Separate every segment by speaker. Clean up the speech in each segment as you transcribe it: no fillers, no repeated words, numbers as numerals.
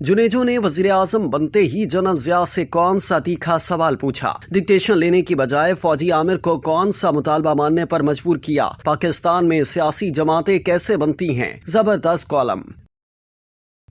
Speaker 1: जुनेजो ने वजीर आजम बनते ही जनरल जिया से कौन सा तीखा सवाल पूछा? डिक्टेशन लेने की बजाय फौजी आमिर को कौन सा मुतालबा मानने पर मजबूर किया? पाकिस्तान में सियासी जमातें कैसे बनती हैं? जबरदस्त कॉलम।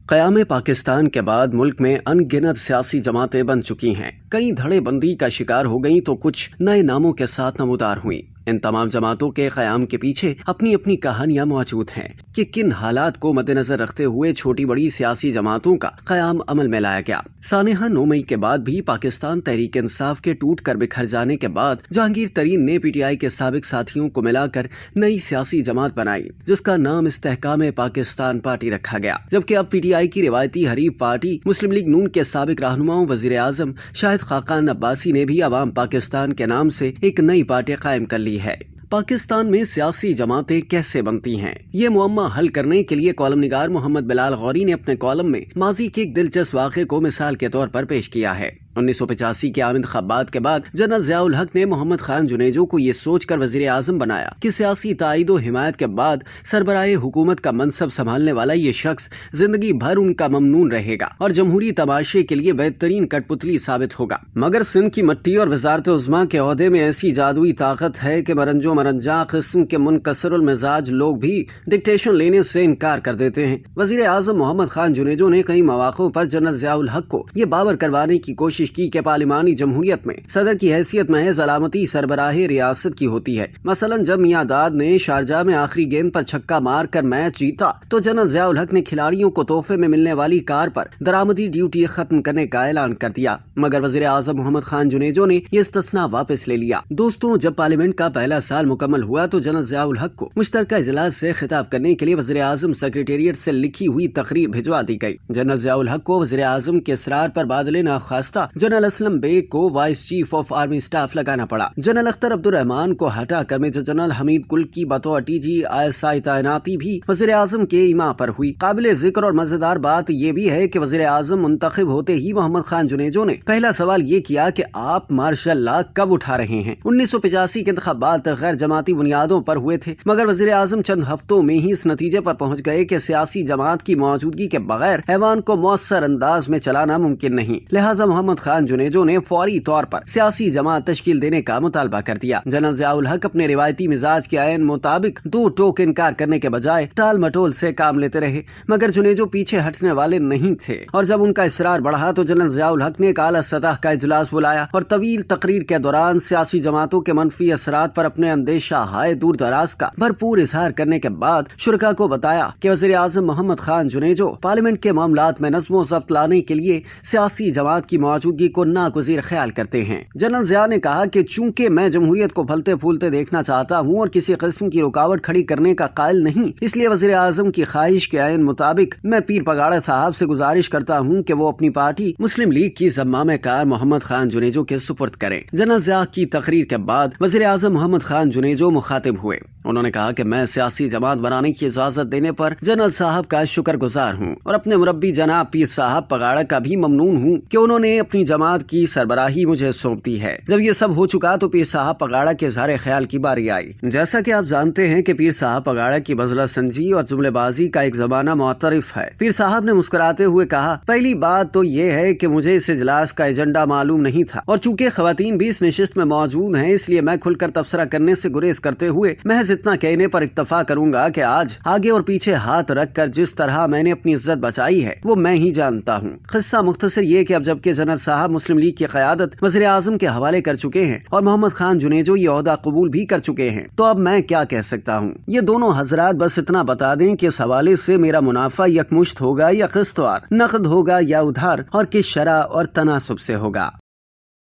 Speaker 1: क़याम पाकिस्तान के बाद मुल्क में अनगिनत सियासी जमातें बन चुकी हैं। कई धड़ेबंदी का शिकार हो गईं तो कुछ नए नामों के साथ नमूदार हुई। इन तमाम जमातों के क़याम के पीछे अपनी अपनी कहानियां मौजूद हैं कि किन हालात को मद्देनजर रखते हुए छोटी बड़ी सियासी जमातों का क़याम अमल में लाया गया। सानेहा 9 मई के बाद भी पाकिस्तान तहरीक इंसाफ के टूट कर बिखर जाने के बाद जहांगीर तरीन ने PTI के साबिक साथियों को मिलाकर नई सियासी जमात बनाई, जिसका नाम इस्तेहकाम पाकिस्तान पार्टी रखा गया। जबकि अब PTI की रिवायती हरीफ पार्टी मुस्लिम लीग नून के साबिक रहनुमाओं वजीर आजम शाहिद खाकान अब्बासी ने भी अवाम पाकिस्तान के नाम से एक नई पार्टी कायम कर ली है। पाकिस्तान में सियासी जमातें कैसे बनती हैं, ये मुअम्मा हल करने के लिए कॉलम निगार मोहम्मद बिलाल गौरी ने अपने कॉलम में माजी के एक दिलचस्प वाक़े को मिसाल के तौर पर पेश किया है। 1985 के आम इंतखाबात के बाद जनरल ज़ियाउल हक ने मोहम्मद खान जुनेजो को ये सोचकर वजीर आजम बनाया कि सियासी ताईद व हिमायत के बाद सरबराह हुकूमत का मनसब संभालने वाला ये शख्स जिंदगी भर उनका ममनून रहेगा और जमहूरी तमाशे के लिए बेहतरीन कठपुतली साबित होगा। मगर सिंध की मट्टी और वजारत उज़्मा के ओहदे में ऐसी जादुई ताकत है कि मरंजो मरंजा किस्म के मुनकसरुल मिजाज लोग भी डिक्टेशन लेने से इनकार कर देते हैं। वजीर आजम मोहम्मद खान जुनेजो ने कई मौक़ों पर जनरल ज़ियाउल हक को ये बावर करवाने की कोशिश की कि पार्लिमानी जमहूरियत में सदर की हैसियत महज अलामती सरबराह रियासत की होती है। मसलन जब मियां दाद ने शारजाह में आखिरी गेंद पर छक्का मार कर मैच जीता तो जनरल ज़ियाउल हक ने खिलाड़ियों को तोहफे में मिलने वाली कार पर दरामदी ड्यूटी खत्म करने का ऐलान कर दिया। मगर वजीर आजम मोहम्मद खान जुनेजो ने ये इस्तिस्ना वापस ले लिया। दोस्तों, जब पार्लियामेंट का पहला साल मुकम्मल हुआ तो जनरल ज़ियाउल हक को मुश्तरका इजलास से खिताब करने के लिए वजीर आजम सेक्रेटेरिएट से लिखी हुई तकरीर भिजवा दी गई। जनरल ज़ियाउल हक को वजीर आजम के इसरार पर बादले नाखास्ता जनरल असलम बेग को vice chief of army staff लगाना पड़ा। जनरल अख्तर अब्दुल रहमान को हटाकर मेजर जनरल हमीद कुल की बतौर TG ISI तैनाती भी वजीर आजम के इमा पर हुई। काबिल जिक्र और मजेदार बात यह भी है कि वजीर आजम मुंतखब होते ही मोहम्मद खान जुनेजो ने पहला सवाल ये किया कि आप मार्शल लॉ कब उठा रहे हैं। 1985 के इंतखाबात गैर जमाती बुनियादों पर हुए थे, मगर वजीर आजम चंद हफ्तों में ही इस नतीजे पर पहुंच गए कि सियासी जमात की मौजूदगी के बगैर ऐवान को मौसर अंदाज में चलाना मुमकिन नहीं। लिहाजा मोहम्मद खान जुनेजो ने फौरी तौर पर सियासी जमात तश्कील देने का मुतालबा कर दिया। जनरल ज़ियाउल हक अपने रिवायती मिजाज के आयन मुताबिक दो टोक इनकार करने के बजाय टाल मटोल से काम लेते रहे, मगर जुनेजो पीछे हटने वाले नहीं थे और जब उनका इसरार बढ़ा तो जनरल ज़ियाउल हक ने एक आला सतह का इजलास बुलाया और तवील तकरीर के दौरान सियासी जमातों के मनफी असरात पर अपने अंदेशा हाय दूर दराज का भरपूर इजहार करने के बाद शुरका को बताया कि वज़ीर आज़म मोहम्मद खान जुनेजो पार्लियामेंट के मामलात में नज़्म ज़ब्त लाने के लिए सियासी जमात की मौजूदगी को नागुज़ीर ख्याल करते हैं। जनरल ज़िया ने कहा कि चूंकि मैं जमहूरियत को फलते फूलते देखना चाहता हूं और किसी किस्म की रुकावट खड़ी करने का कायल नहीं, इसलिए वज़ीर आज़म की ख्वाहिश के आयन मुताबिक मैं पीर पगाड़ा साहब से गुजारिश करता हूं कि वो अपनी पार्टी मुस्लिम लीग की ज़म्मामे कार मोहम्मद खान जुनेजो के सुपुर्द करें। जनरल ज़िया की तकरीर के बाद वज़ीर आज़म मोहम्मद खान जुनेजो मुखातिब हुए। उन्होंने कहा कि मैं सियासी जमात बनाने की इजाजत देने पर जनरल साहब का शुक्रगुजार हूँ और अपने मुरब्बी जनाब पीर साहब पगाड़ा का भी ममनून हूँ कि उन्होंने अपनी जमात की सरबराही मुझे सौंप दी है। जब ये सब हो चुका तो पीर साहब पगाड़ा के इज़हार ख्याल की बारी आई। जैसा कि आप जानते हैं कि पीर साहब पगाड़ा की बजला संजी और जुमलेबाजी का एक जमाना मुअतरिफ है। पीर साहब ने मुस्कुराते हुए कहा, पहली बात तो ये है कि मुझे इस इजलास का एजेंडा मालूम नहीं था और चूंकि खवातीन भी इस नशिस्त में मौजूद हैं, इसलिए मैं खुलकर तबसरा करने से गुरेज करते हुए महज इतना कहने पर इक्तफा करूंगा कि आज आगे और पीछे हाथ रखकर जिस तरह मैंने अपनी इज्जत बचाई है वो मैं ही जानता हूँ। किस्सा मुख्तसर ये कि अब जबकि जनरल साहब मुस्लिम लीग की क़यादत वज़ीर आज़म के हवाले कर चुके हैं और मोहम्मद खान जुनेजो ये ओहदा कबूल भी कर चुके हैं, तो अब मैं क्या कह सकता हूँ। ये दोनों हजरात बस इतना बता दें कि इस हवाले से मेरा मुनाफा यकमुश्त होगा या किस्तवार, नकद होगा या उधार और किस शरह और तनासुब से होगा।